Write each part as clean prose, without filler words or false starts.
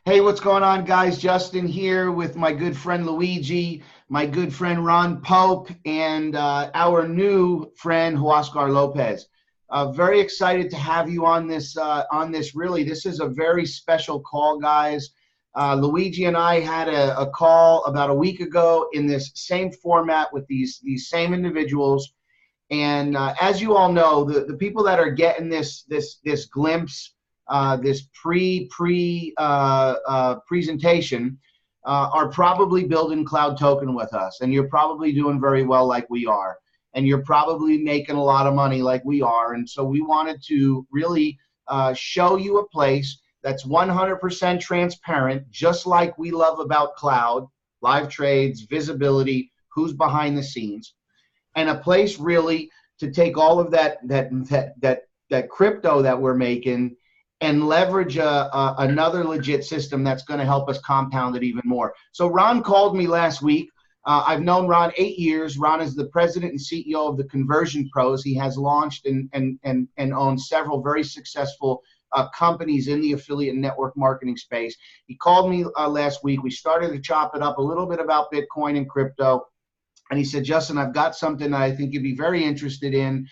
Hey, what's going on, guys? Justin here with my good friend Luigi, my good friend Ron Pope, and our new friend Huascar Lopez. Very excited to have you on this. Really, this is a very special call, guys. Luigi and I had a call about a week ago in this same format with these same individuals. And as you all know, the people that are getting this glimpse, this presentation, are probably building Cloud Token with us, and you're probably doing very well like we are, and you're probably making a lot of money like we are. And so we wanted to really show you a place that's 100% transparent, just like we love about cloud, live trades, visibility, who's behind the scenes, and a place really to take all of that crypto that we're making and leverage another legit system that's going to help us compound it even more. So Ron called me last week. I've known Ron 8 years. Ron is the president and CEO of the Conversion Pros. He has launched and owns several very successful companies in the affiliate and network marketing space. He called me last week. We started to chop it up a little bit about Bitcoin and crypto. And he said, Justin, I've got something that I think you'd be very interested in.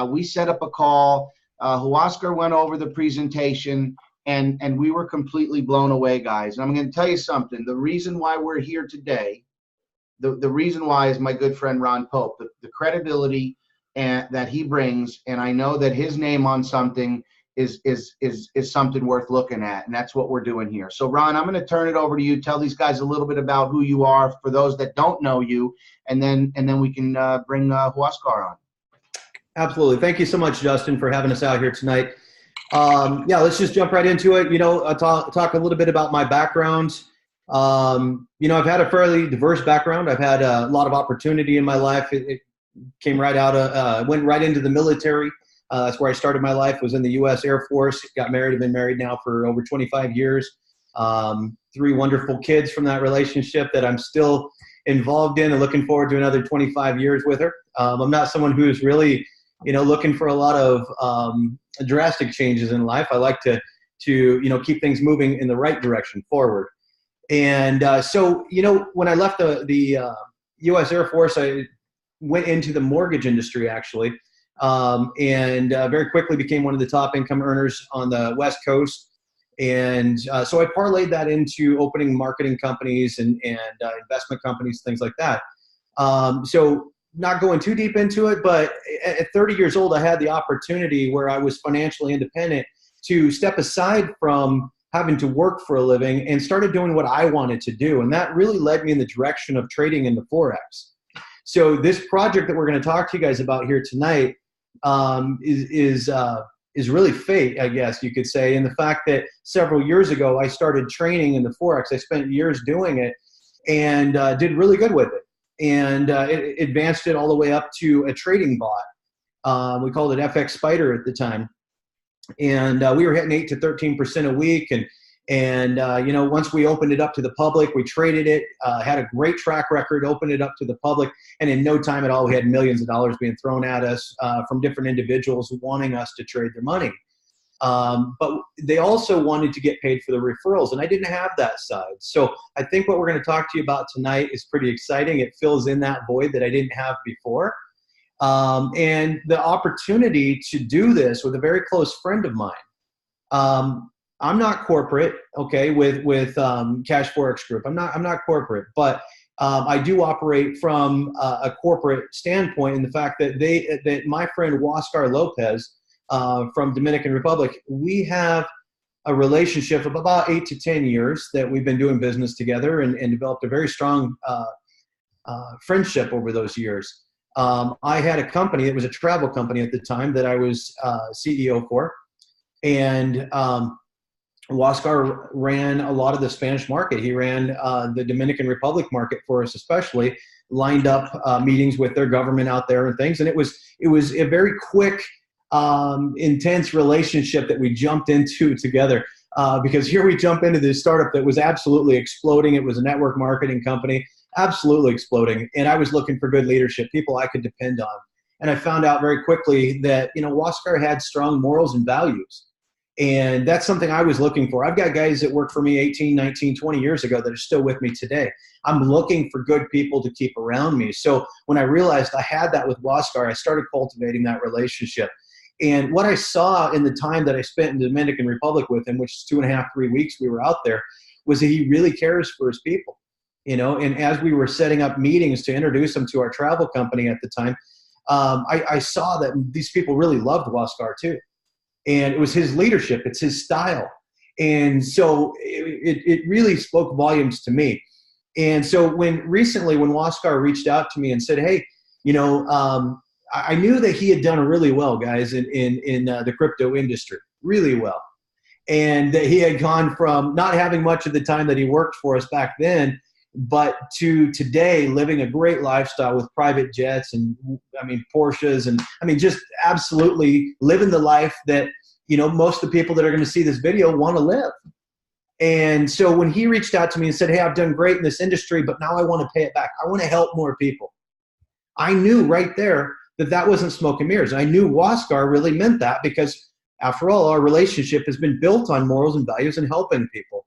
We set up a call. Huascar went over the presentation, and we were completely blown away, guys. And I'm going to tell you something. The reason why we're here today, the reason why is my good friend Ron Pope, the credibility that he brings, and I know that his name on something is something worth looking at, and that's what we're doing here. So, Ron, I'm going to turn it over to you. Tell these guys a little bit about who you are for those that don't know you, and then we can bring Huascar on. Absolutely. Thank you so much, Justin, for having us out here tonight. Yeah, let's just jump right into it. I'll talk a little bit about my background. I've had a fairly diverse background. I've had a lot of opportunity in my life. It came right out went right into the military. That's where I started my life, was in the U.S. Air Force. Got married. I've been married now for over 25 years. 3 wonderful kids from that relationship that I'm still involved in, and looking forward to another 25 years with her. I'm not someone who's really, looking for a lot of drastic changes in life. I like to keep things moving in the right direction forward. And so, when I left the U.S. Air Force, I went into the mortgage industry, actually. And very quickly became one of the top income earners on the West Coast. And so I parlayed that into opening marketing companies and investment companies, things like that. So not going too deep into it, but at 30 years old, I had the opportunity where I was financially independent to step aside from having to work for a living and started doing what I wanted to do. And that really led me in the direction of trading into Forex. So this project that we're going to talk to you guys about here tonight is really fate, I guess you could say, in the fact that several years ago I started training in the Forex. I spent years doing it and did really good with it, and it advanced it all the way up to a trading bot. We called it FX Spider at the time, and we were hitting 8 to 13% a week. And once we opened it up to the public, we traded it, had a great track record, opened it up to the public, and in no time at all, we had millions of dollars being thrown at us from different individuals wanting us to trade their money. But they also wanted to get paid for the referrals, and I didn't have that side. So I think what we're going to talk to you about tonight is pretty exciting. It fills in that void that I didn't have before. And the opportunity to do this with a very close friend of mine. I'm not corporate, okay, with Cash Forex Group. I'm not corporate, but I do operate from a corporate standpoint in the fact that my friend Huascar Lopez from Dominican Republic, we have a relationship of about 8 to 10 years that we've been doing business together and developed a very strong friendship over those years. I had a company, it was a travel company at the time that I was CEO for, and Huascar ran a lot of the Spanish market. He ran the Dominican Republic market for us, especially lined up meetings with their government out there and things. And it was a very quick, intense relationship that we jumped into together because here we jump into this startup that was absolutely exploding. It was a network marketing company, absolutely exploding. And I was looking for good leadership, people I could depend on. And I found out very quickly that, Huascar had strong morals and values. And that's something I was looking for. I've got guys that worked for me 18, 19, 20 years ago that are still with me today. I'm looking for good people to keep around me. So when I realized I had that with Huascar, I started cultivating that relationship. And what I saw in the time that I spent in the Dominican Republic with him, which is 2.5, 3 weeks we were out there, was that he really cares for his people. And as we were setting up meetings to introduce him to our travel company at the time, I saw that these people really loved Huascar too. And it was his leadership, it's his style. And so it really spoke volumes to me. And so recently when Huascar reached out to me and said, hey, I knew that he had done really well, guys, in the crypto industry, really well. And that he had gone from not having much of the time that he worked for us back then, but to today living a great lifestyle with private jets and Porsches and just absolutely living the life that, most of the people that are going to see this video want to live. And so when he reached out to me and said, hey, I've done great in this industry, but now I want to pay it back. I want to help more people. I knew right there that wasn't smoke and mirrors. I knew Huascar really meant that because after all, our relationship has been built on morals and values and helping people.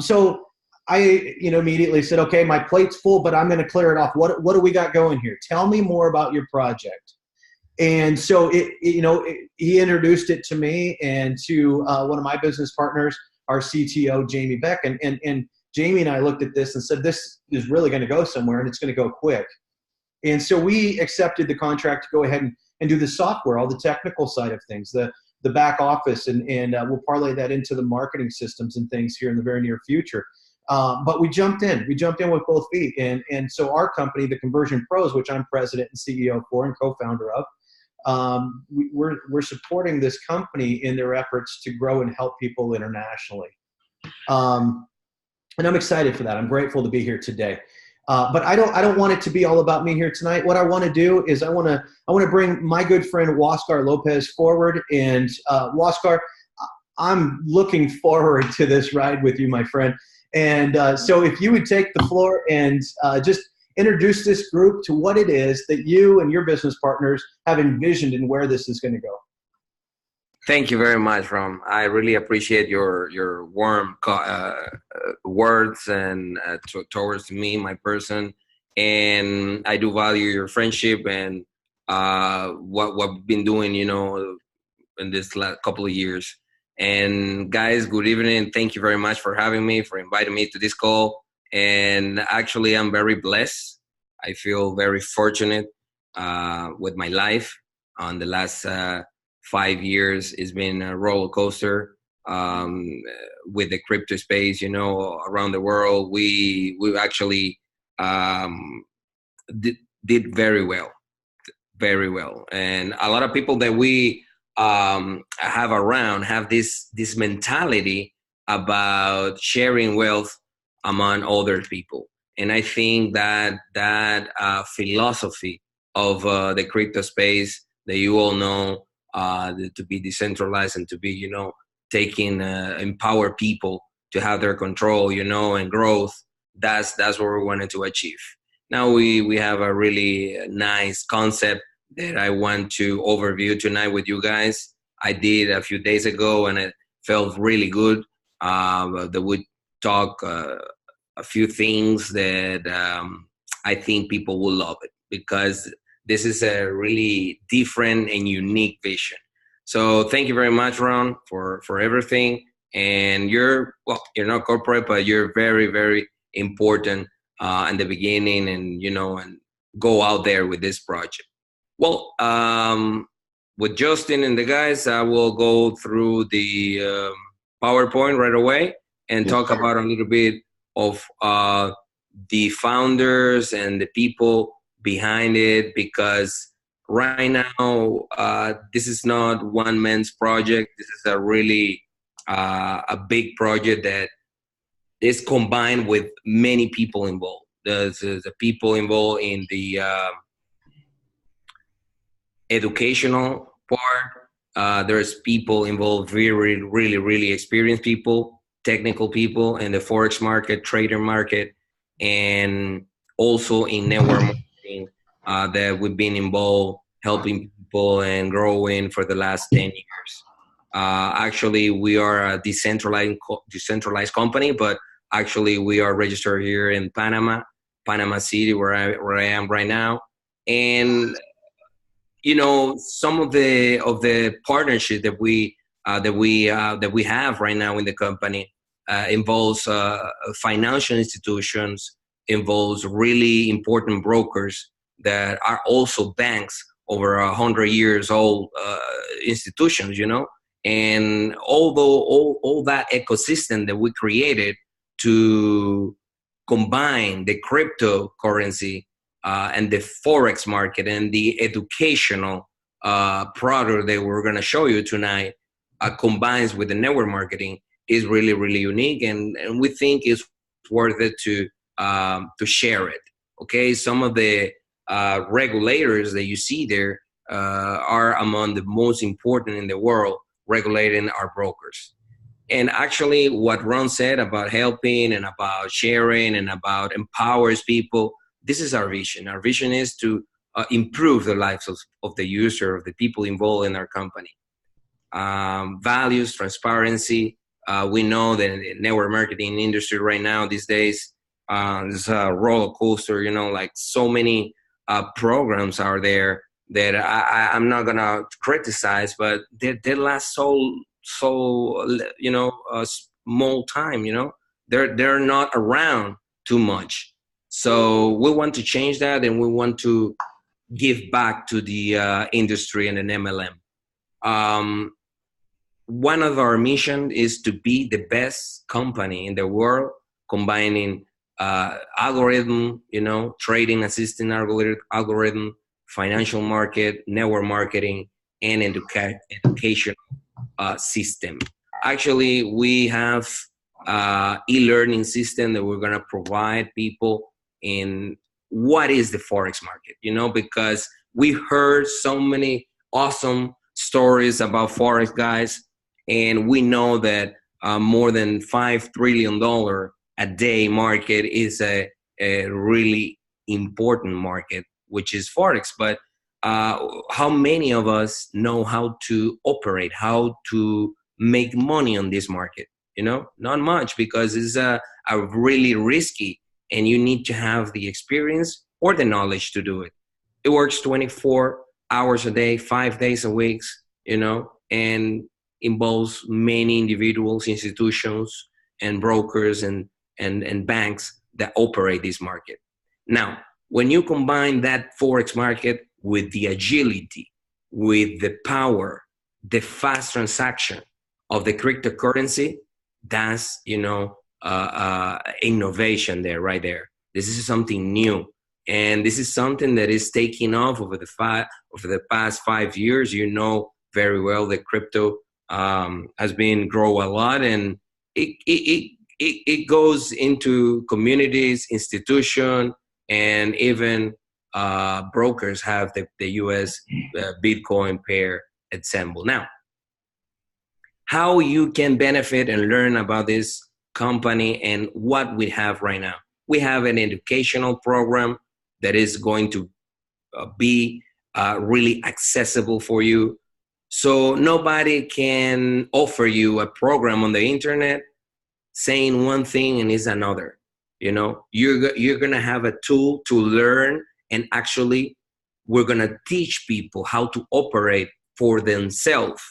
So I, immediately said, okay, my plate's full, but I'm going to clear it off. What do we got going here? Tell me more about your project. And so he introduced it to me and to one of my business partners, our CTO, Jamie Beck. And Jamie and I looked at this and said, this is really going to go somewhere and it's going to go quick. And so we accepted the contract to go ahead and do the software, all the technical side of things, the back office, and we'll parlay that into the marketing systems and things here in the very near future. But we jumped in with both feet. And so our company, the Conversion Pros, which I'm president and CEO for and co-founder of, we're supporting this company in their efforts to grow and help people internationally. And I'm excited for that. I'm grateful to be here today. But I don't want it to be all about me here tonight. What I want to do is I want to bring my good friend Huascar Lopez forward. And Huascar, I'm looking forward to this ride with you, my friend. And so if you would take the floor and just introduce this group to what it is that you and your business partners have envisioned and where this is going to go. Thank you very much, Ron. I really appreciate your warm words and towards me, my person, and I do value your friendship and what we've been doing, in this last couple of years. And guys, good evening. Thank you very much for having me, for inviting me to this call. And actually, I'm very blessed. I feel very fortunate with my life. On the last 5 years, it's been a roller coaster with the crypto space, around the world. We actually did very well. And a lot of people that we have around have this mentality about sharing wealth among other people. And I think that philosophy of the crypto space that you all know, to be decentralized and to be, empower people to have their control, and growth, that's what we wanted to achieve. Now we have a really nice concept that I want to overview tonight with you guys. I did a few days ago and it felt really good. That would talk a few things that I think people will love it, because this is a really different and unique vision. So thank you very much, Ron, for everything. And you're not corporate, but you're very, very important in the beginning, and and go out there with this project. Well, with Justin and the guys, I will go through the PowerPoint right away and talk about a little bit of the founders and the people behind it, because right now this is not one man's project. This is a really a big project that is combined with many people involved. There's the people involved in the educational part. There's people involved, really, really, really experienced people, technical people in the Forex market, trader market, and also in network marketing that we've been involved helping people and growing for the last 10 years. Actually, we are a decentralized company, but actually we are registered here in Panama City, where I am right now. And some of the partnership that we have right now in the company involves financial institutions, involves really important brokers that are also banks, over 100 years old institutions, and although all that ecosystem that we created to combine the cryptocurrency and the Forex market and the educational product that we're going to show you tonight combines with the network marketing is really, really unique. And we think it's worth it to share it. Okay, some of the regulators that you see there are among the most important in the world regulating our brokers. And actually what Ron said about helping and about sharing and about empowers people, this is our vision. Our vision is to improve the lives of the user, of the people involved in our company. Values, transparency. We know that in the network marketing industry right now, these days, it's a roller coaster, like so many programs are there that I'm not going to criticize, but they last so small time, they're not around too much. So we want to change that, and we want to give back to the industry and an MLM. One of our mission is to be the best company in the world, combining algorithm, trading assistant algorithm, financial market, network marketing, and education system. Actually, we have e-learning system that we're going to provide people in what is the Forex market, because we heard so many awesome stories about Forex, guys, and we know that more than $5 trillion a day market is a really important market, which is Forex. But how many of us know how to operate, how to make money on this market? Not much, because it's a really risky, and you need to have the experience or the knowledge to do it. It works 24 hours a day, 5 days a week, and involves many individuals, institutions, and brokers and banks that operate this market. Now, when you combine that Forex market with the agility, with the power, the fast transaction of the cryptocurrency, that's, innovation there, right there. This is something new. And this is something that is taking off over the past 5 years. Very well that crypto has been grow a lot, and it goes into communities, institution, and even brokers have the US Bitcoin pair assembled. Now, how you can benefit and learn about this company and what we have right now. We have an educational program that is going to be really accessible for you. So nobody can offer you a program on the internet saying one thing and is another. You're going to have a tool to learn, and actually we're going to teach people how to operate for themselves,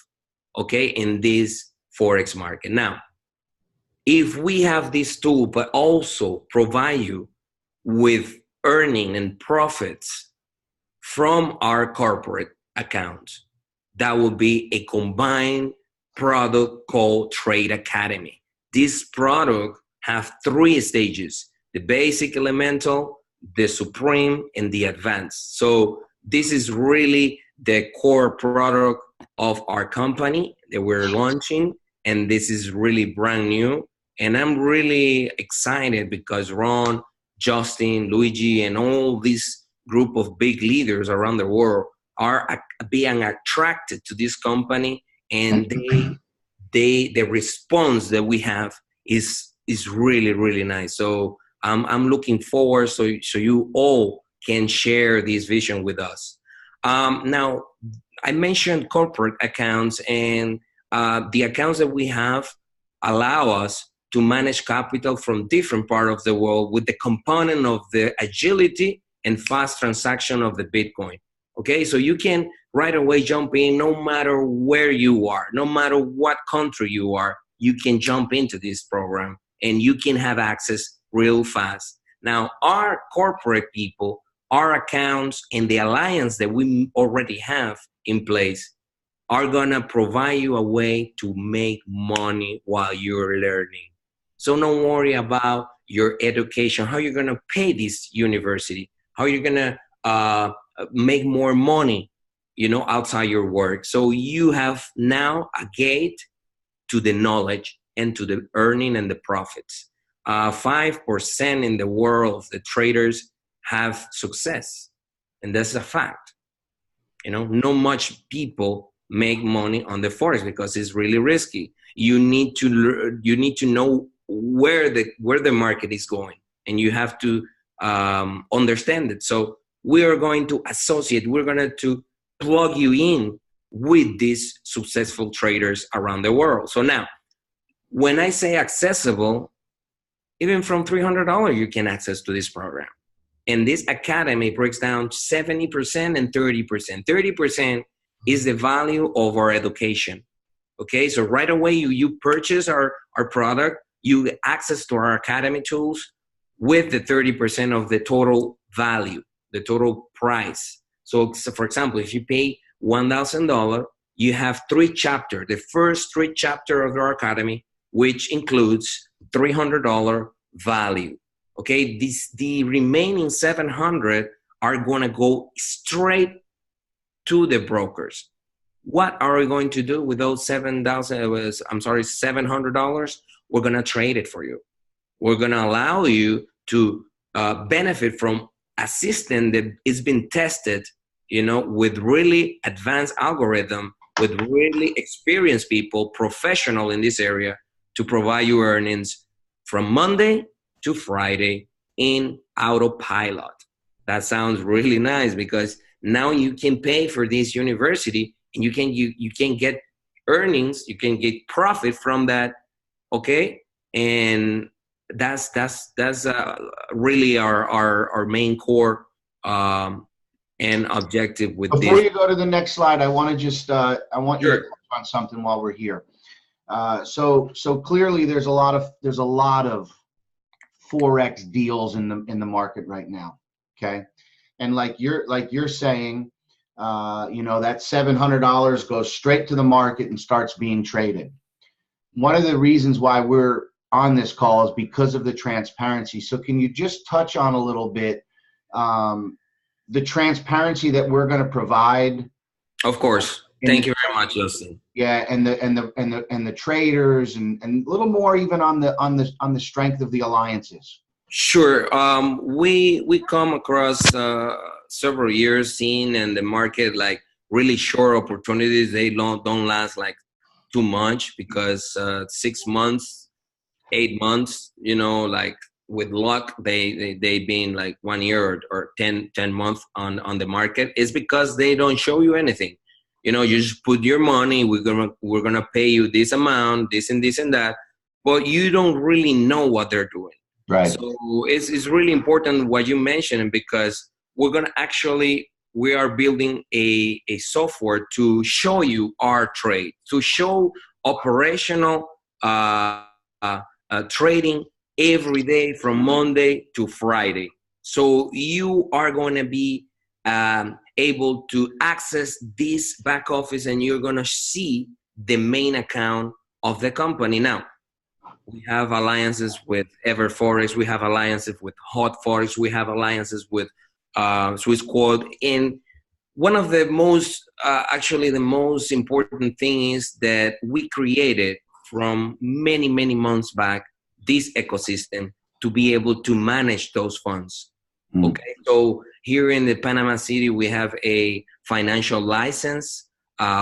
okay, in this Forex market. Now, if we have this tool, but also provide you with earning and profits from our corporate accounts, that will be a combined product called Trade Academy. This product have 3 stages: the basic, elemental, the supreme, and the advanced. So this is really the core product of our company that we're launching, and this is really brand new. And I'm really excited because Ron, Justin, Luigi, and all this group of big leaders around the world are being attracted to this company, and the response that we have is really, really nice. So I'm looking forward so you all can share this vision with us. Now, I mentioned corporate accounts, and the accounts that we have allow us to manage capital from different parts of the world with the component of the agility and fast transaction of the Bitcoin. Okay, so you can right away jump in no matter where you are, no matter what country you are, you can jump into this program and you can have access real fast. Now, our corporate people, our accounts, and the alliance that we already have in place are gonna provide you a way to make money while you're learning. So don't worry about your education, how you're gonna pay this university, how you're gonna make more money, outside your work. So you have now a gate to the knowledge and to the earning and the profits. 5% in the world of the traders have success, and that's a fact. Not much people make money on the forex because it's really risky. You need to know where the market is going, and you have to understand it. So we are going to we're going to plug you in with these successful traders around the world. So now, when I say accessible, even from $300, you can access to this program. And this academy breaks down 70% and 30%. 30% is the value of our education. Okay, so right away you purchase our product, you get access to our academy tools with the 30% of the total value, the total price. So for example, if you pay $1,000, you have 3 chapters. The first 3 chapters of our academy, which includes $300 value. Okay, the remaining $700 are going to go straight to the brokers. What are we going to do with those $700? We're going to trade it for you. We're going to allow you to benefit from a system that has been tested, with really advanced algorithm, with really experienced people, professional in this area, to provide you earnings from Monday to Friday in autopilot. That sounds really nice, because now you can pay for this university and you can get earnings, you can get profit from that. Okay, and that's really our main core and objective with this. Before you go to the next slide, I want to just I want you Sure. to touch on something while we're here. So clearly there's a lot of Forex deals in the market right now. Okay, and like you're saying, that $700 goes straight to the market and starts being traded. One of the reasons why we're on this call is because of the transparency. So can you just touch on a little bit the transparency that we're going to provide? Of course. Thank you very much, Justin. Yeah, and the traders and a little more even on the strength of the alliances. Sure. We come across several years seeing in the market like really short opportunities. They don't last like too much, because 6 months, 8 months, like with luck, they been like 1 year or 10 months on the market. It's because they don't show you anything. You just put your money. We're gonna pay you this amount, this and this and that, but you don't really know what they're doing. Right. So it's really important what you mentioned, because we are building a software to show you our trade, to show operational trading every day from Monday to Friday. So you are going to be able to access this back office, and you're going to see the main account of the company. Now, we have alliances with Forex, we have alliances with Hot Forex, we have alliances with Swiss Quote. And one of the most, the most important thing is that we created from many, many months back this ecosystem to be able to manage those funds. Okay, so here in the Panama City, we have a financial license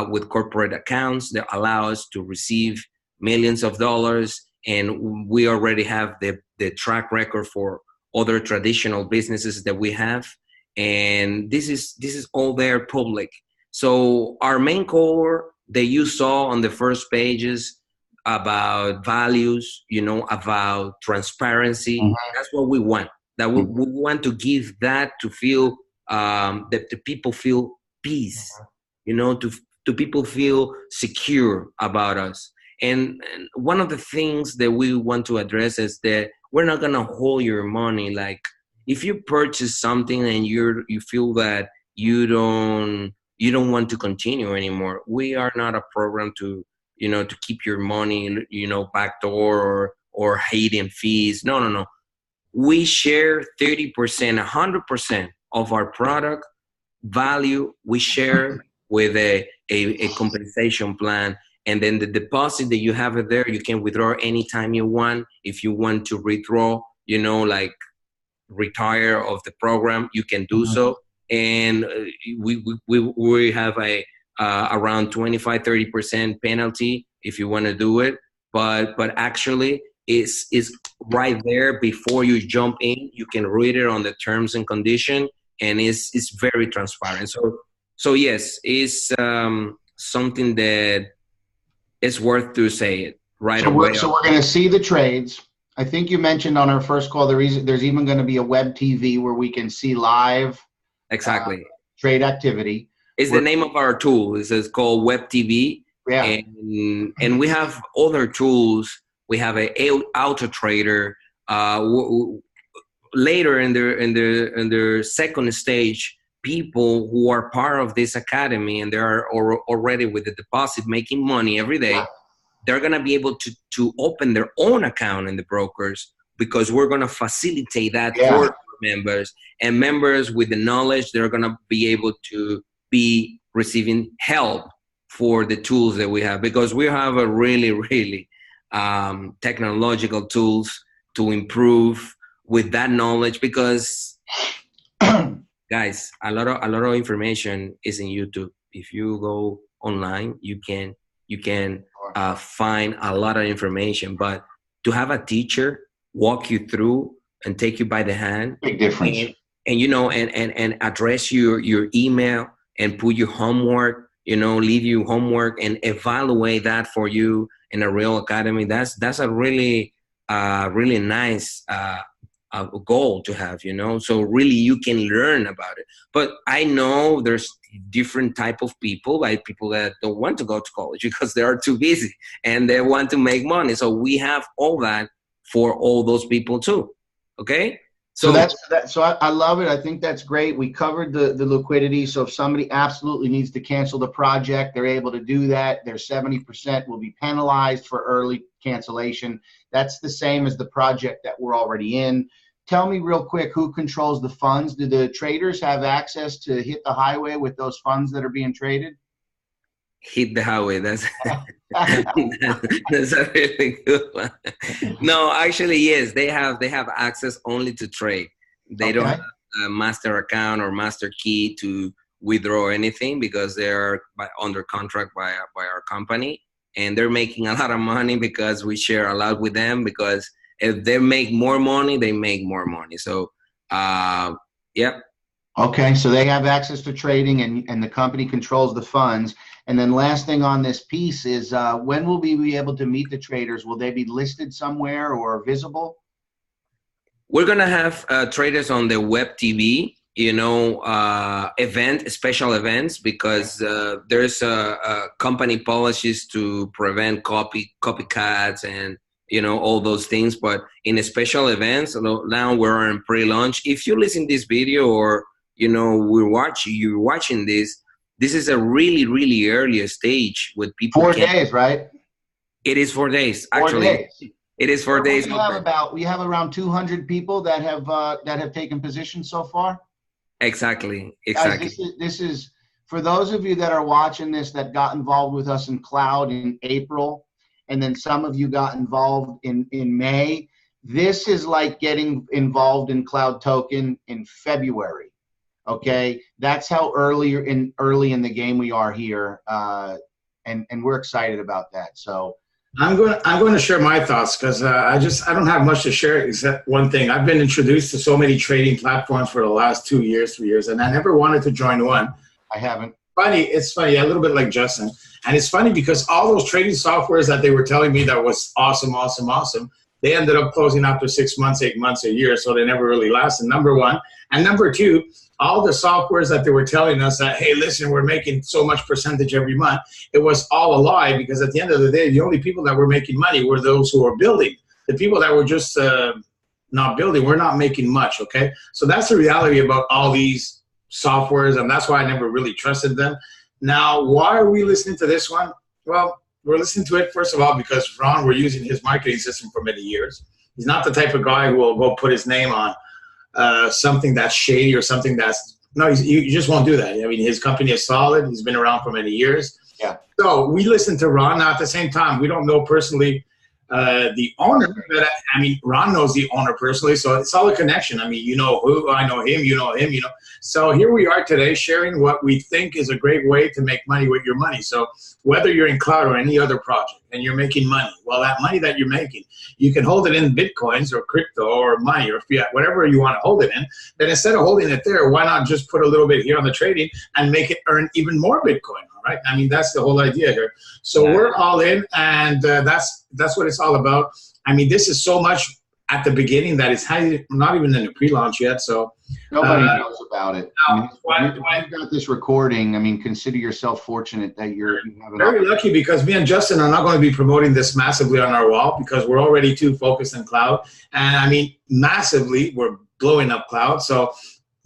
with corporate accounts that allow us to receive millions of dollars, and we already have the track record for other traditional businesses that we have, and this is all there public. So our main core that you saw on the first pages about values, about transparency. That's what we want. That we want to give that to feel that the people feel peace, to people feel secure about us. And one of the things that we want to address is that we're not gonna hold your money. Like if you purchase something and you feel that you don't want to continue anymore, we are not a program to to keep your money backdoor or hidden fees. No. We share 30%, 100% of our product value. We share with a compensation plan. And then the deposit that you have it there, you can withdraw anytime you want. If you want to withdraw, like retire of the program, you can do so. And we have a around 25-30% penalty if you want to do it. But actually, it's right there before you jump in. You can read it on the terms and condition, and it's very transparent. So yes, it's something that it's worth to say it right away. So we're going to see the trades. I think you mentioned on our first call there's even going to be a web TV where we can see live trade activity. It's the name of our tool. It's called Web TV. Yeah. And we have other tools. We have a auto trader. Later in their second stage, people who are part of this academy and they are already with the deposit making money every day, they're going to be able to open their own account in the brokers, because we're going to facilitate that for members. And members with the knowledge, they're going to be able to be receiving help for the tools that we have, because we have a really, really technological tools to improve with that knowledge. Because guys, a lot of information is in YouTube. If you go online, you can find a lot of information. But to have a teacher walk you through and take you by the hand, big difference. And address your email and put your homework, leave you homework and evaluate that for you in a real academy. That's a really nice goal to have, so really you can learn about it. But I know there's different type of people, like people that don't want to go to college because they are too busy and they want to make money. So we have all that for all those people too. Okay. So that's that. So I love it. I think that's great. We covered the liquidity. So if somebody absolutely needs to cancel the project, they're able to do that. Their 70% will be penalized for early cancellation. That's the same as the project that we're already in. Tell me real quick, who controls the funds? Do the traders have access to hit the highway with those funds that are being traded? Hit the highway. That's that's a really good one. No, actually, yes, they have access only to trade. They don't have a master account or master key to withdraw anything, because they're under contract by our company, and they're making a lot of money because we share a lot with them. Because if they make more money, they make more money. So, yep. Okay, so they have access to trading, and the company controls the funds. And then last thing on this piece is when will we be able to meet the traders? Will they be listed somewhere or visible? We're going to have traders on the Web TV, special events, because there's company policies to prevent copycats and, all those things. But in special events, now we're in pre-launch. If you listen to this video or, you're watching this is a really, really early stage with people. 4 days, right? It is 4 days, actually. 4 days. It is 4 days. We have around 200 people that have taken positions so far. Exactly. Guys, this is for those of you that are watching this that got involved with us in Cloud in April, and then some of you got involved in May. This is like getting involved in Cloud Token in February. Okay, that's how early in the game we are here, and we're excited about that. So I'm going to share my thoughts, because I don't have much to share except one thing. I've been introduced to so many trading platforms for the last 2 years, 3 years, and I never wanted to join one. I haven't. funny. It's funny, a little bit like Justin. And it's funny because all those trading softwares that they were telling me that was awesome, awesome, awesome, they ended up closing after 6 months, 8 months, a year. So they never really lasted, number one. And number two, all the softwares that they were telling us that, hey, listen, we're making so much percentage every month, it was all a lie, because at the end of the day, the only people that were making money were those who were building. The people that were just not building, we're not making much, okay? So that's the reality about all these softwares, and that's why I never really trusted them. Now, why are we listening to this one? Well, we're listening to it, first of all, because Ron, we're using his marketing system for many years. He's not the type of guy who will go put his name on something that's shady or something that's, no, you just won't do that. I mean, his company is solid. He's been around for many years. Yeah. So we listen to Ron. Now, at the same time, we don't know personally the owner, but I mean, Ron knows the owner personally, so it's all a connection. I mean, you know who, I know him, you know him, you know. So here we are today sharing what we think is a great way to make money with your money. So whether you're in cloud or any other project and you're making money, well, that money that you're making, you can hold it in Bitcoins or crypto or money or fiat, whatever you want to hold it in. Then instead of holding it there, why not just put a little bit here on the trading and make it earn even more Bitcoin? Right? I mean, that's the whole idea here. So we're all in, and that's what it's all about. I mean, this is so much at the beginning that it's not even in the pre-launch yet. So nobody knows about it. Now, You've got this recording. I mean, consider yourself fortunate that you have an very lucky, because me and Justin are not going to be promoting this massively on our wall, because we're already too focused on cloud. And I mean, massively, we're blowing up cloud. So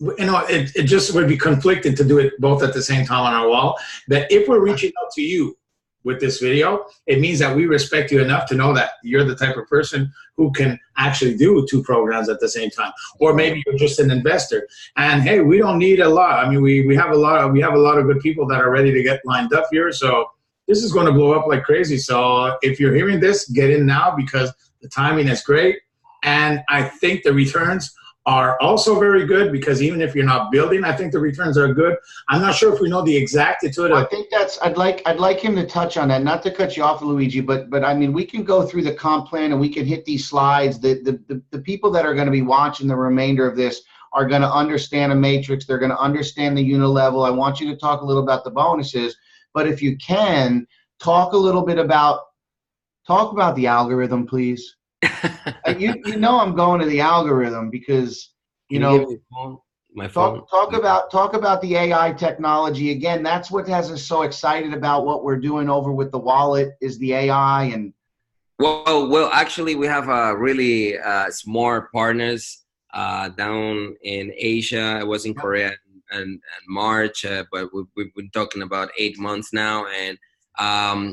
you know, it just would be conflicted to do it both at the same time on our wall. That if we're reaching out to you with this video, it means that we respect you enough to know that you're the type of person who can actually do 2 programs at the same time. Or maybe you're just an investor. And hey, we don't need a lot. I mean, we have a lot of good people that are ready to get lined up here. So this is going to blow up like crazy. So if you're hearing this, get in now, because the timing is great. And I think the returns are also very good, because even if you're not building, I think the returns are good. I'm not sure if we know the exactitude. I think that's, I'd like him to touch on that, not to cut you off, Luigi, but I mean, we can go through the comp plan and we can hit these slides. The people that are going to be watching the remainder of this are going to understand a matrix. They're going to understand the unilevel. I want you to talk a little about the bonuses, but if you can, talk a little bit about the algorithm, please. You know I'm going to the algorithm because you know my phone. Talk about the AI technology again. That's what has us so excited about what we're doing over with the wallet is the AI. And well actually we have really smart partners down in Asia. I was in Korea in March, but we've been talking about 8 months now, and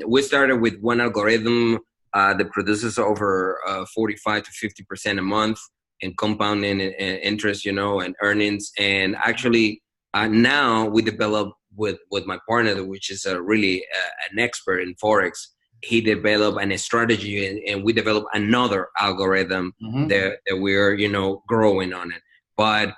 we started with one algorithm that produces over 45 to 50% a month in compounding interest, you know, and earnings. And actually, now we develop with my partner, which is really an expert in Forex. He developed a strategy, and we developed another algorithm that we're, you know, growing on it. But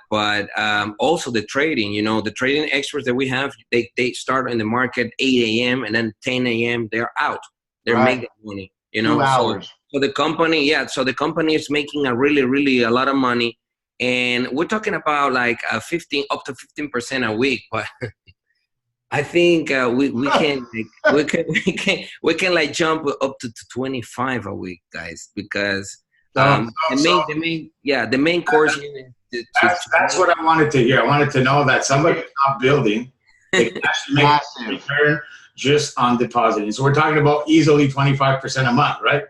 also the trading, you know, the trading experts that we have, they start in the market 8 a.m. and then 10 a.m. they're out. They're making money. You know, 2 hours. So the company, so the company is making a lot of money, and we're talking about like 15 up to 15% a week. But I think we can like jump up to 25 a week, guys, because the main course. That's what I wanted to hear. I wanted to know that somebody is not building, they can actually make a return just on depositing. So we're talking about easily 25% a month, right?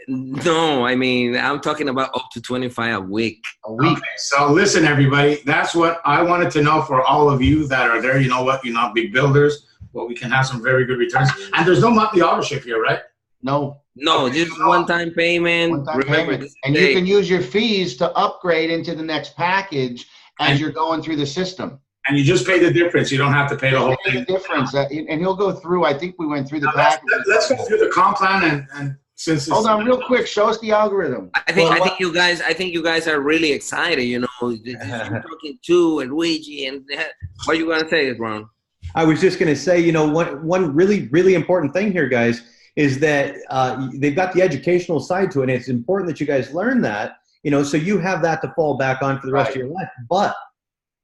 No, I mean, I'm talking about up to 25 a week. Okay, so listen, everybody, that's what I wanted to know for all of you that are there. You know what? You're not big builders, but we can have some very good returns. And there's no monthly auto-ship here, right? No, just one-time payment. And you can use your fees to upgrade into the next package as you're going through the system. And you just pay the difference. You don't have to pay the whole thing. The difference, and he'll go through. I think we went through the package. Let's go through the comp plan and since hold on, real quick. Show us the algorithm. I think you guys are really excited. You know, you're talking to and Luigi, and what are you gonna say, Ron? I was just gonna say, you know, one really important thing here, guys, is that they've got the educational side to it, and it's important that you guys learn that. You know, so you have that to fall back on for the rest of your life, but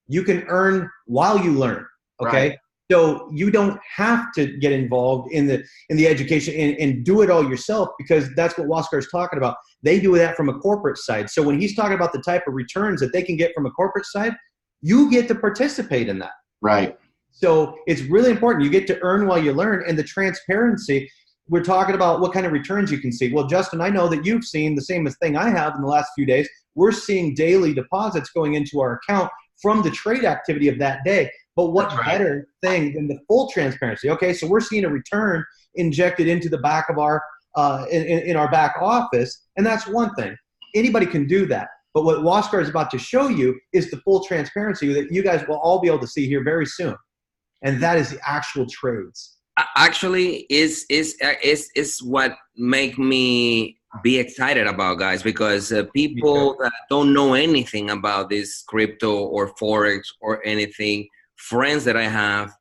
you can earn while you learn, okay? Right. So you don't have to get involved in the education and do it all yourself, because that's what Huascar is talking about. They do that from a corporate side. So when he's talking about the type of returns that they can get from a corporate side, you get to participate in that. Right. So it's really important. You get to earn while you learn, and the transparency. We're talking about what kind of returns you can see. Well, Justin, I know that you've seen the same thing I have in the last few days. We're seeing daily deposits going into our account from the trade activity of that day. But what better thing than the full transparency? Okay, so we're seeing a return injected into the back of our in our back office, and that's one thing. Anybody can do that. But what Huascar is about to show you is the full transparency that you guys will all be able to see here very soon, and that is the actual trades. Actually, is what make me be excited about, guys, because people that don't know anything about this crypto or Forex or anything, friends that I have,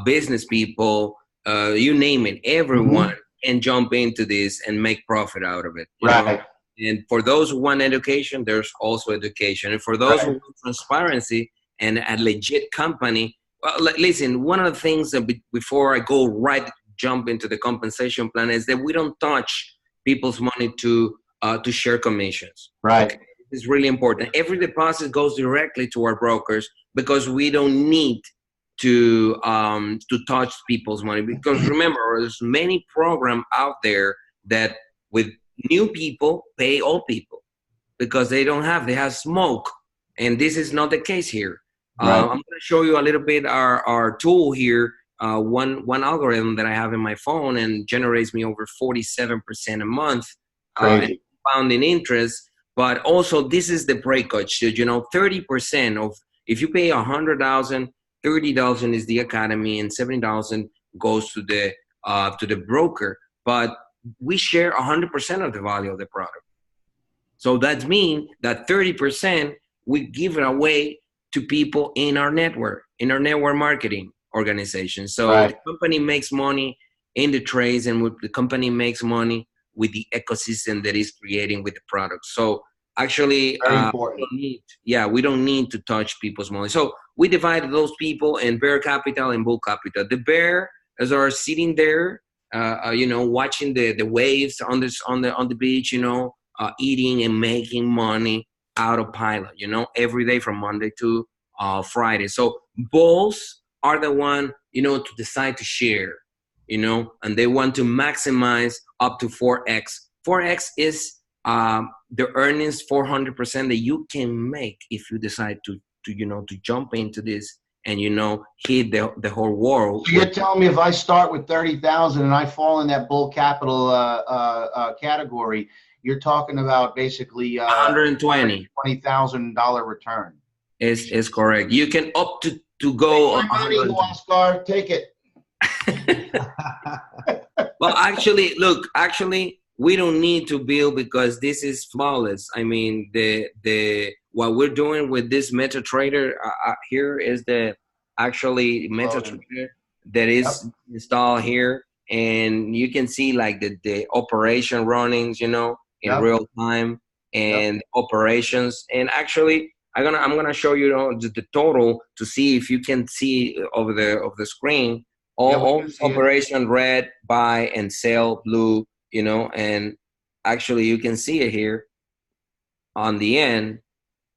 business people, you name it, everyone can jump into this and make profit out of it. You know? And for those who want education, there's also education. And for those who want transparency and a legit company, listen, one of the things that before I jump into the compensation plan is that we don't touch people's money to share commissions. Right. Okay? It's really important. Every deposit goes directly to our brokers, because we don't need to touch people's money. Because remember, there's many programs out there that with new people pay old people because they have smoke, and this is not the case here. Right. I'm going to show you a little bit our tool here. One algorithm that I have in my phone and generates me over 47% a month in compounding interest. But also, this is the breakage. So, 30% of, if you pay $100,000, $30,000 is the academy, and $70,000 goes to the broker. But we share 100% of the value of the product. So that means that 30% we give it away to people in our network marketing organization. So the company makes money in the trades, and the company makes money with the ecosystem that is creating with the product. So actually, we don't need to touch people's money. So we divided those people in bear capital and bull capital. The bear are sitting there, watching the waves on the beach, eating and making money autopilot, every day from Monday to Friday. So bulls are the one, to decide to share, and they want to maximize up to 4x. 4x is the earnings 400% that you can make if you decide to jump into this and hit the whole world. So you're telling me if I start with 30,000 and I fall in that bull capital category, you're talking about basically $120,000 return. Is correct. You can opt to go. Money, Huascar, take it. Well, actually, we don't need to build, because this is flawless. I mean, what we're doing with this MetaTrader here is the MetaTrader that is installed here, and you can see like the operation runnings, in real time, and operations. And actually, I'm gonna show you the total to see if you can see over the screen all operation red, buy and sell blue, and actually you can see it here on the end.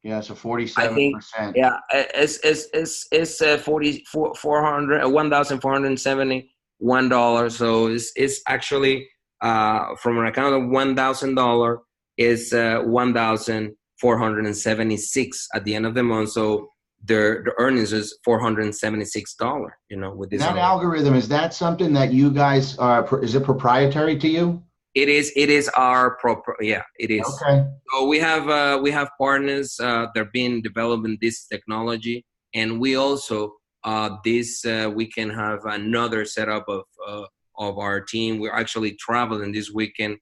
Yeah, so 47%. Yeah, it's $1,471. So it's actually from an account of $1,000 is $1,476 at the end of the month. So the earnings is $476. With this. That algorithm, is that something that you guys is it proprietary to you? It is our proper. Yeah, it is. Okay. So we have partners that are being developing this technology, and we also we can have another setup of our team. We're actually traveling this weekend,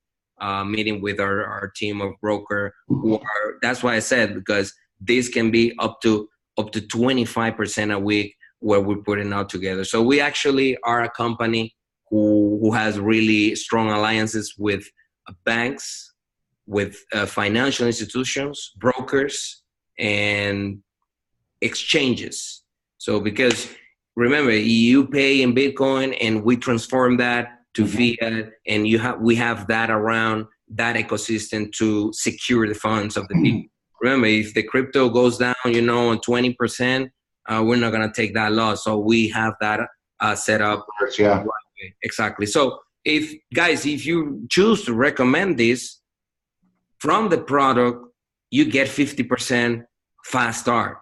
meeting with our team of broker. That's why I said, because this can be up to 25% a week where we're putting out together. So we actually are a company who has really strong alliances with banks, with financial institutions, brokers, and exchanges. So because remember, you pay in Bitcoin and we transform that to fiat, and we have that around that ecosystem to secure the funds of the people. Remember, if the crypto goes down, on 20%, we're not going to take that loss. So we have that set up. Yeah. Exactly. So if you choose to recommend this from the product, you get 50% fast start.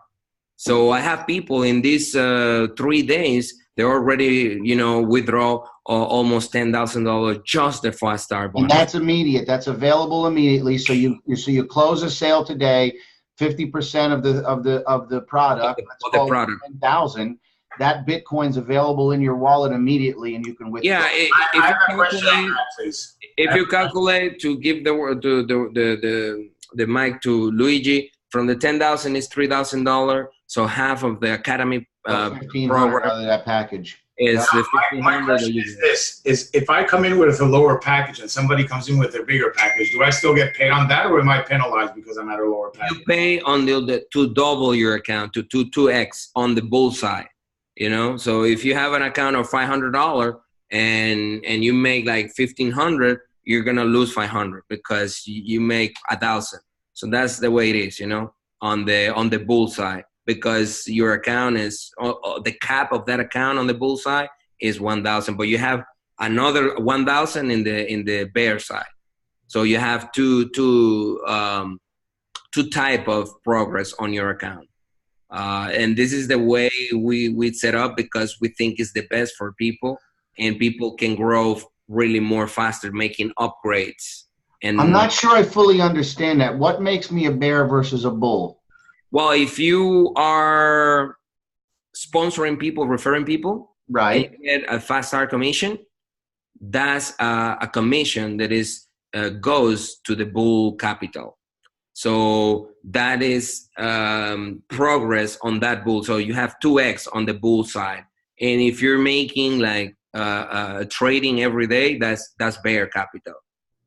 So I have people in these 3 days, they already, withdraw almost $10,000 just the fast start bonus. And that's immediate. That's available immediately. So you close a sale today, 50% of the product. Of the product. 10,000. That Bitcoin's available in your wallet immediately, and you can withdraw. Yeah, if you calculate to give the mic to Luigi, from the 10,000 is $3,000. So half of the Academy program out of that package is the my question is this: if I come in with a lower package and somebody comes in with a bigger package, do I still get paid on that, or am I penalized because I'm at a lower package? You pay on to double your account to 2x on the bull side. So if you have an account of $500 and you make like $1,500, you're gonna lose $500 because you make $1,000. So that's the way it is, on the bull side, because your account is the cap of that account on the bull side is 1,000, but you have another 1,000 in the bear side. So you have two type of progress on your account. And this is the way we set up because we think it's the best for people, and people can grow really more faster, making upgrades. And I'm not sure I fully understand that. What makes me a bear versus a bull? Well, if you are sponsoring people, referring people, right, and you get a fast start commission, that's a commission that is goes to the bull capital. So that is progress on that bull. So you have 2x on the bull side. And if you're making like trading every day, that's bear capital.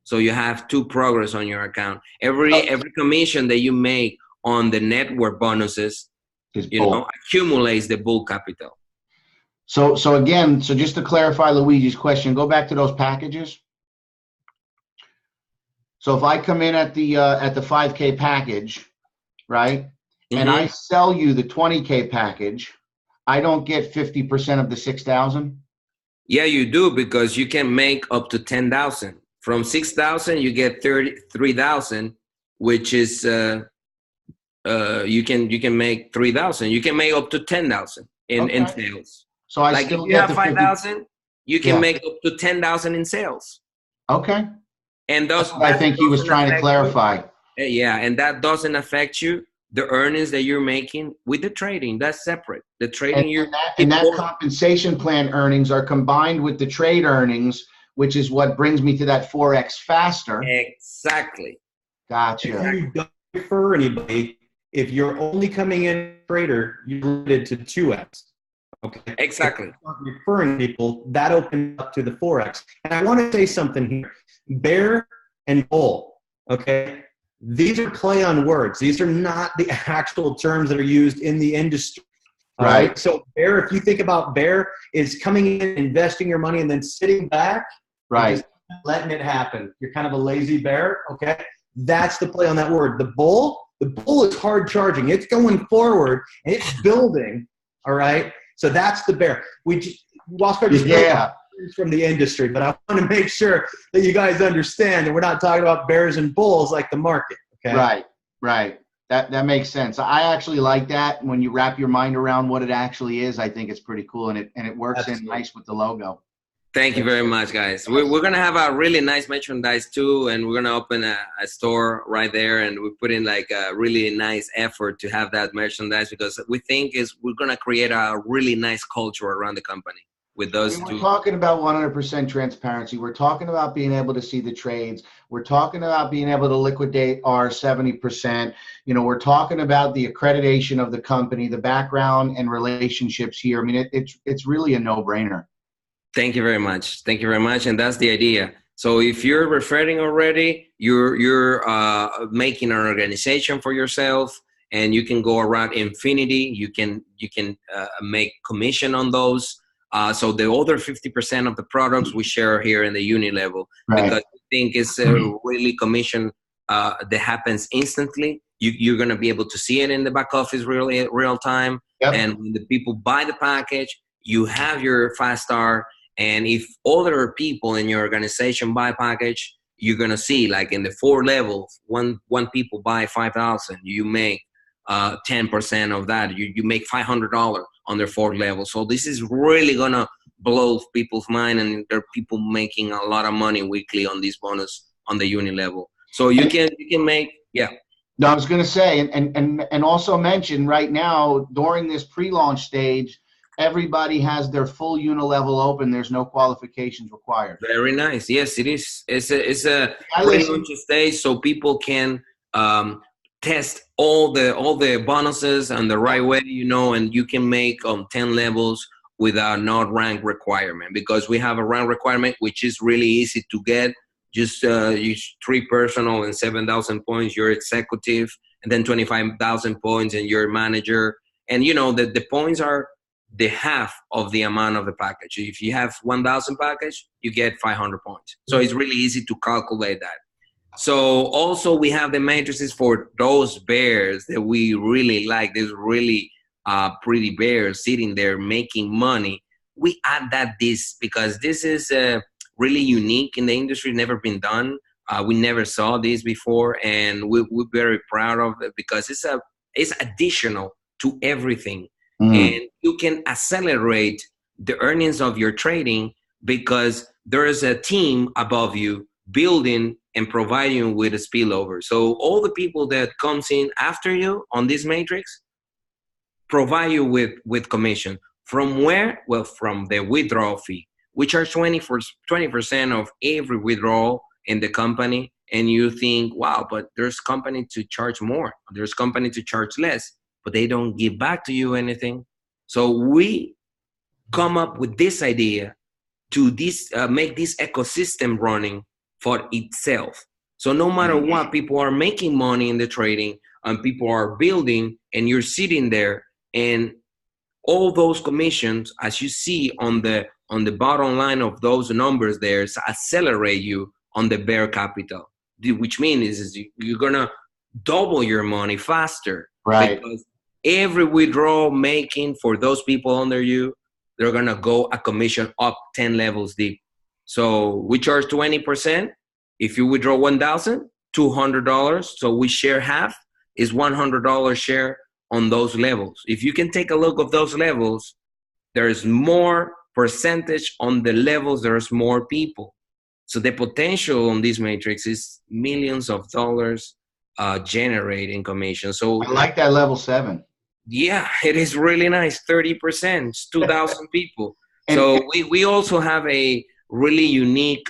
So you have 2 progress on your account. Every commission that you make on the network bonuses, accumulates the bull capital. So again, just to clarify Luigi's question, go back to those packages. So if I come in at the 5K package, right, and I sell you the 20K package, I don't get 50% of the 6,000. Yeah, you do, because you can make up to 10,000. From 6,000, you get 3,000, which is you can make 3,000. You can make up to 10,000 in sales. So I like still if you have 5,000, you can make up to 10,000 in sales. Okay. And that's what I think he was trying to clarify. Yeah, and that doesn't affect you. The earnings that you're making with the trading, that's separate. The trading and that compensation plan earnings are combined with the trade earnings, which is what brings me to that Forex faster. Exactly. Gotcha. If you don't refer anybody, if you're only coming in trader, you're limited to 2x. Okay. Exactly. If you're not referring people, that opens up to the Forex. And I want to say something here. Bear and bull. Okay. These are play on words. These are not the actual terms that are used in the industry. Right. So bear, if you think about bear, is coming in, investing your money, and then sitting back, right, and just letting it happen. You're kind of a lazy bear. Okay. That's the play on that word. The bull is hard charging. It's going forward and it's building. All right. So that's the bear. Huascar just from the industry, but I want to make sure that you guys understand that we're not talking about bears and bulls like the market. Okay. Right. That makes sense. I actually like that when you wrap your mind around what it actually is. I think it's pretty cool, and it works in nice with the logo. Thank you very much, guys. We're gonna have a really nice merchandise too, and we're gonna open a store right there, and we put in like a really nice effort to have that merchandise because we think we're gonna create a really nice culture around the company with those two. We're talking about 100% transparency. We're talking about being able to see the trades. We're talking about being able to liquidate our 70%. We're talking about the accreditation of the company, the background and relationships here. I mean, it's really a no-brainer. Thank you very much. Thank you very much. And that's the idea. So if you're referring already, you're making an organization for yourself, and you can go around infinity. You can make commission on those. So the other 50% of the products we share here in the uni level, because we think it's a really commission that happens instantly. You're going to be able to see it in the back office real time. Yep. And when the people buy the package, you have your 5-star. And if other people in your organization buy a package, you're going to see, like in the 4 levels, when people buy 5,000, you make 10% of that. You make $500 on their 4th level. So this is really going to blow people's mind, and there are people making a lot of money weekly on this bonus on the uni level. So you can make, yeah. No, I was going to say, and also mention right now, during this pre-launch stage, everybody has their full unilevel open. There's no qualifications required. Very nice. Yes, it is. It's a pre-launch stage, so people can test all the bonuses and the right way, and you can make 10 levels without not rank requirement, because we have a rank requirement which is really easy to get. Just use 3 personal and 7,000 points, you're executive, and then 25,000 points and you're manager. And the points are the half of the amount of the package. If you have 1,000 package, you get 500 points. So it's really easy to calculate that. So also we have the matrices for those bears that we really like. There's really pretty bears sitting there making money. We add this because this is really unique in the industry, never been done. We never saw this before, and we're very proud of it because it's additional to everything. And you can accelerate the earnings of your trading because there is a team above you building and providing with a spillover. So all the people that comes in after you on this matrix provide you with commission. From where? Well, from the withdrawal fee. We charge 20% of every withdrawal in the company. And you think, wow, but there's company to charge more. There's company to charge less, but they don't give back to you anything. So we come up with this idea to make this ecosystem running for itself. So no matter what, people are making money in the trading and people are building, and you're sitting there, and all those commissions, as you see on the bottom line of those numbers there, accelerate you on the bear capital, which means you're gonna double your money faster. Right. Because every withdrawal making for those people under you, they're gonna go a commission up 10 levels deep. So we charge 20%. If you withdraw 1,000, $200. So we share half, is $100 share on those levels. If you can take a look at those levels, there's more percentage on the levels, there's more people. So the potential on this matrix is millions of dollars generating commission. So I like that level 7. Yeah, it is really nice. 30%, it's 2,000 people. So we also have a really unique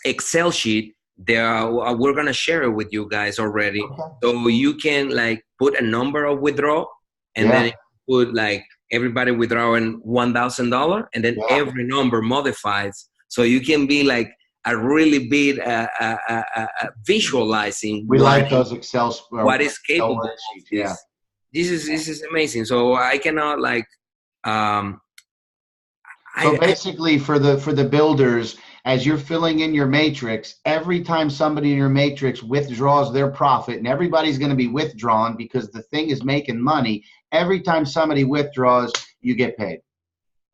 Excel sheet there. We're gonna share it with you guys already. Okay. So you can like put a number of withdrawal, and then put like everybody withdrawing $1,000, and then every number modifies. So you can be like a really big visualizing. We like those Excel. What is capable? Yeah. This is amazing. So I cannot like. So basically, for the builders, as you're filling in your matrix, every time somebody in your matrix withdraws their profit, and everybody's going to be withdrawn because the thing is making money. Every time somebody withdraws, you get paid.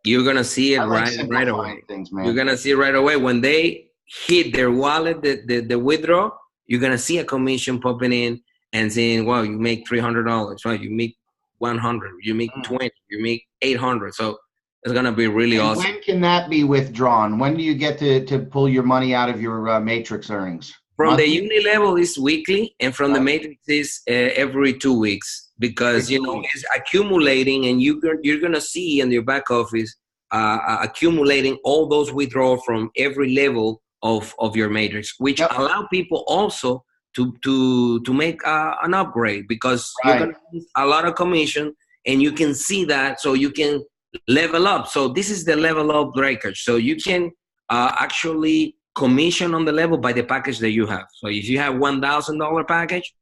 You're gonna see it right away. You're gonna see it right away when they hit their wallet, the withdraw. You're gonna see a commission popping in and saying, "Wow, you make $300, right? You make 100, you make 20, you make 800." So it's gonna be really awesome. When can that be withdrawn? When do you get to pull your money out of your matrix earnings? From the uni level is weekly, and from the matrix is every 2 weeks. Because it's accumulating, and you're gonna see in your back office accumulating all those withdrawals from every level of your matrix, which allow people also to make an upgrade, because you're gonna use a lot of commission, and you can see that, so you can level up. So this is the level up breakage. So you can actually commission on the level by the package that you have. So if you have $1,000 package,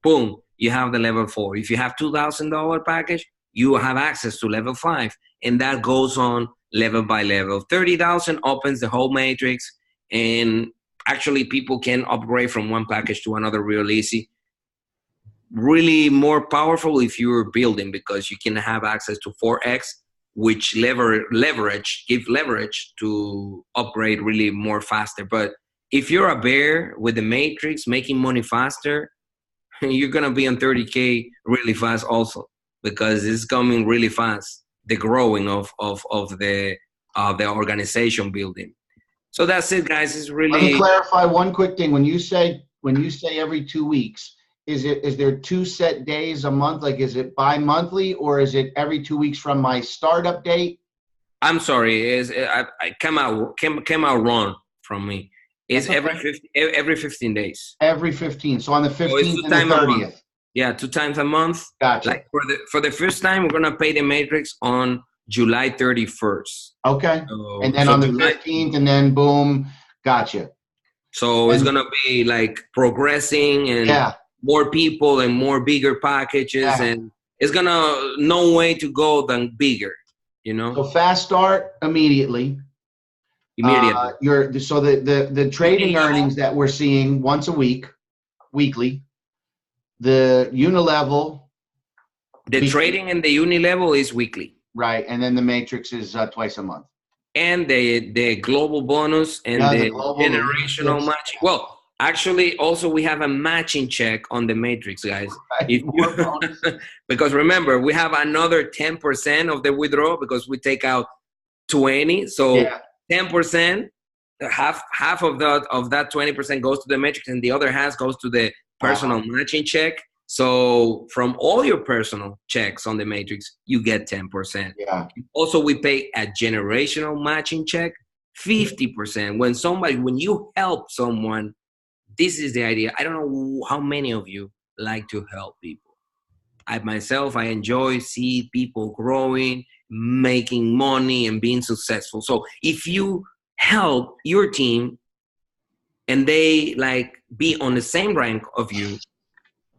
boom, you have the level 4. If you have $2,000 package, you have access to level 5. And that goes on level by level. 30,000 opens the whole matrix. And actually, people can upgrade from one package to another real easy. Really more powerful if you're building, because you can have access to Forex, which give leverage to upgrade really more faster. But if you're a bear with the matrix making money faster, you're gonna be on 30K really fast also, because it's coming really fast, the growing of the organization building. So that's it, guys. It's really. Let me clarify one quick thing. When you say every 2 weeks, is there 2 set days a month? Like, is it bi-monthly, or is it every 2 weeks from my startup date? I'm sorry. I came out wrong from me. It's okay. every 15 days. Every 15. So on the 15th and the 30th. Yeah, 2 times a month. Gotcha. Like for the first time, we're gonna pay the matrix on July 31st. Okay. And then on the 15th, and then boom, gotcha. So it's gonna be like progressing, and more people and more bigger packages, and it's gonna no way to go than bigger. So fast start immediately. So the trading earnings that we're seeing once a week, weekly, the unilevel. The trading and the unilevel is weekly. Right, and then the matrix is twice a month. And the global bonus and the generational matching. Well, actually, also we have a matching check on the matrix, guys. Right. Because remember, we have another 10% of the withdrawal because we take out 20. So 10%, half of that 20% goes to the matrix, and the other half goes to the personal matching check. So from all your personal checks on the matrix, you get 10%. Yeah. Also, we pay a generational matching check, 50%. When you help someone, this is the idea. I don't know how many of you like to help people. I enjoy see people growing, making money, and being successful. So if you help your team and they be on the same rank of you,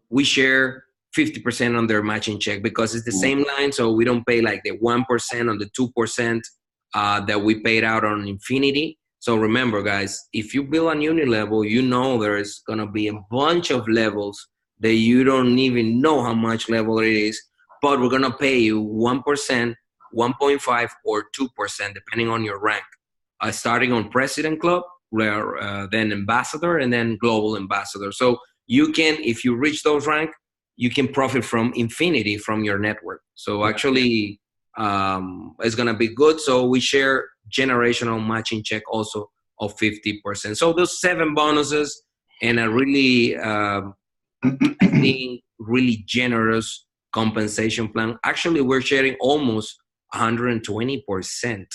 we share 50% on their matching check, because it's the same line. So we don't pay the 1% on the 2% that we paid out on Infinity. So remember, guys, if you build a unilevel, there's going to be a bunch of levels that you don't even know how much level it is, but we're going to pay you 1%, 1.5, or 2%, depending on your rank. Starting on President Club, then Ambassador, and then Global Ambassador. So you can, if you reach those rank, you can profit from Infinity from your network. So actually, it's going to be good. So we share generational matching check also of 50%. So those 7 bonuses and a really, I think, really generous compensation plan. Actually, we're sharing almost 120%.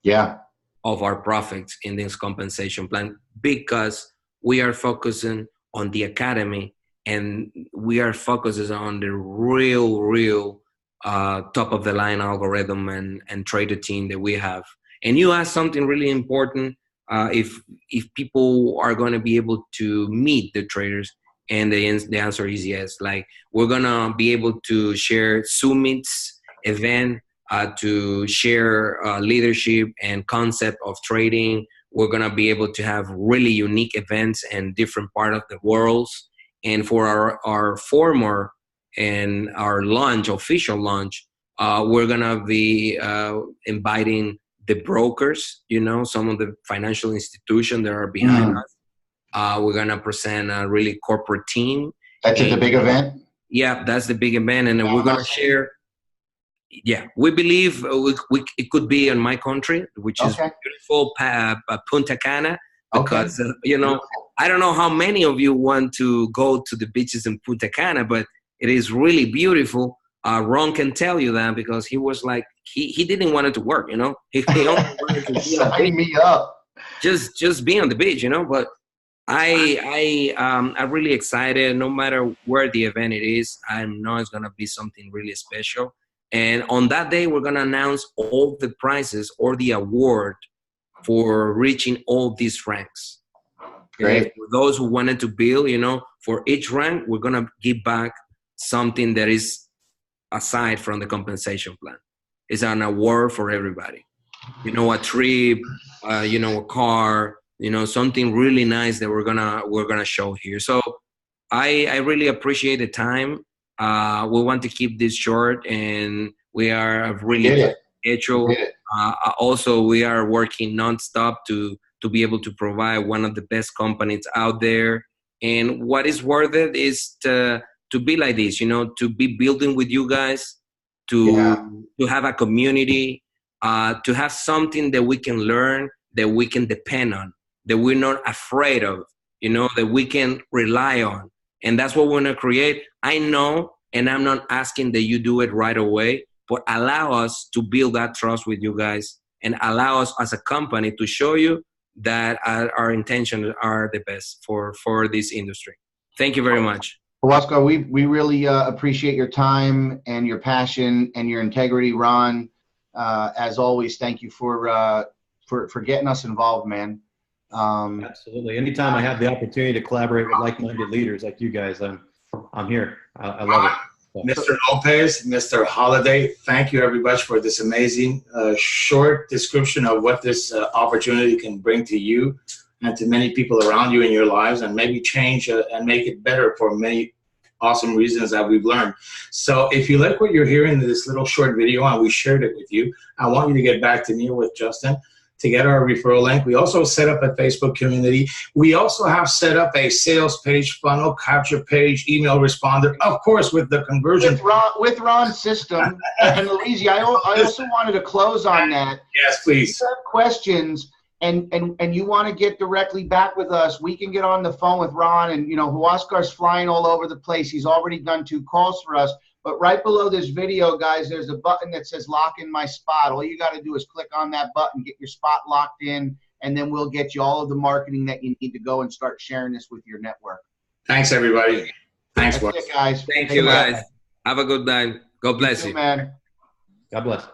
Yeah. Of our profits in this compensation plan, because we are focusing on the academy, and we are focusing on the real top of the line algorithm and trader team that we have. And you asked something really important, if people are going to be able to meet the traders, and the answer is yes. We're going to be able to share summits, event, to share leadership and concept of trading. We're going to be able to have really unique events in different parts of the world. And for our former and our official launch, we're going to be inviting the brokers, some of the financial institutions that are behind us. We're going to present a really corporate team. That's the big event? Yeah, that's the big event. And then we're going to share. Yeah, we believe it could be in my country, which is beautiful, Punta Cana, because, I don't know how many of you want to go to the beaches in Punta Cana, but it is really beautiful. Ron can tell you that, because he was he didn't want it to work, He only wanted to be sign me up. Just be on the beach, But I'm really excited. No matter where the event it is, I know it's gonna be something really special. And on that day, we're going to announce all the prizes or the award for reaching all these ranks. Great. For those who wanted to build, for each rank, we're going to give back something that is aside from the compensation plan. It's an award for everybody. A trip, a car, something really nice that we're gonna show here. So I really appreciate the time. We want to keep this short, and we are really schedule. Also, we are working nonstop to be able to provide one of the best companies out there. And what is worth it is to be like this, to be building with you guys, to have a community, to have something that we can learn, that we can depend on, that we're not afraid of, that we can rely on. And that's what we want to create. I know, and I'm not asking that you do it right away, but allow us to build that trust with you guys and allow us as a company to show you that our intentions are the best for this industry. Thank you very much. Huascar, we really appreciate your time and your passion and your integrity, Ron. As always, thank you for getting us involved, man. Absolutely. Anytime I have the opportunity to collaborate with like-minded leaders like you guys, I'm here. I love it. Mr. Lopez, Mr. Holiday, thank you everybody for this amazing short description of what this opportunity can bring to you and to many people around you in your lives, and maybe change and make it better for many awesome reasons that we've learned. So if you like what you're hearing in this little short video and we shared it with you, I want you to get back to me with Justin to get our referral link. We also set up a Facebook community. We also have set up a sales page, funnel capture page, email responder, of course, with the conversion. With Ron's system. And Luigi, I also wanted to close on that. Yes, please. If you have questions and you want to get directly back with us, we can get on the phone with Ron. And, Huascar's flying all over the place. He's already done 2 calls for us. But right below this video, guys, there's a button that says lock in my spot. All you got to do is click on that button, get your spot locked in, and then we'll get you all of the marketing that you need to go and start sharing this with your network. Thanks, everybody. Thanks, That's it, guys. Thank you, guys. Have a good night. God bless you. Man. God bless.